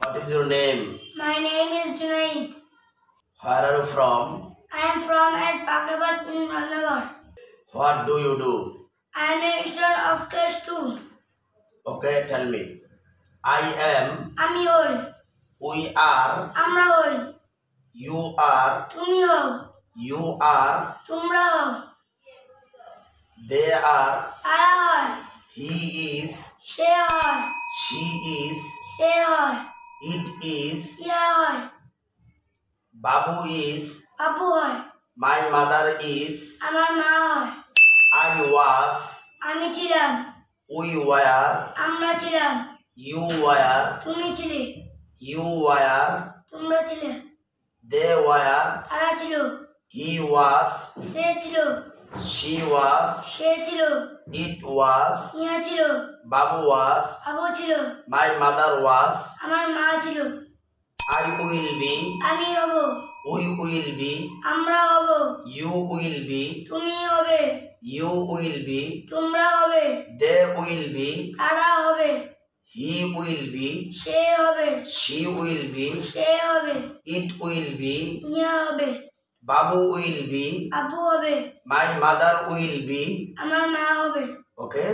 What is your name? My name is Junaid. Where are you from? I am from at Bakrabad in Ranagar. What do you do? I am a student of class 2. Okay, tell me. I am, আমি হই, we are, আমরা হই, you are, তুমি হও, you are, তোমরা হও, they are, তারা হয়, he is, সে হয়, she is, সে হয়, it is, ইহা হয়, Babu is, বাবু হয়, my mother is, আমার মা হয়, I was, আমি ছিলাম, we were, আমরা ছিলাম, you were, তুমি ছিলে, you were, তোমরা ছিলে, they were, তারা ছিল, he was, সে ছিল, she was, সে ছিল, it was, ইহা ছিল, Babu was, বাবু ছিল, my mother was, আমার মা ছিল, I will be, আমি হব, we will be, আমরা হব, you will be, তুমি হবে, you will be, তোমরা হবে, they will be, তারা হবে, he will be, সে হবে, she will be, সে হবে, it will be, ইহা হবে, Babu will be, আব্বু হবে, my mother will be. আমার মা হবে। Okay?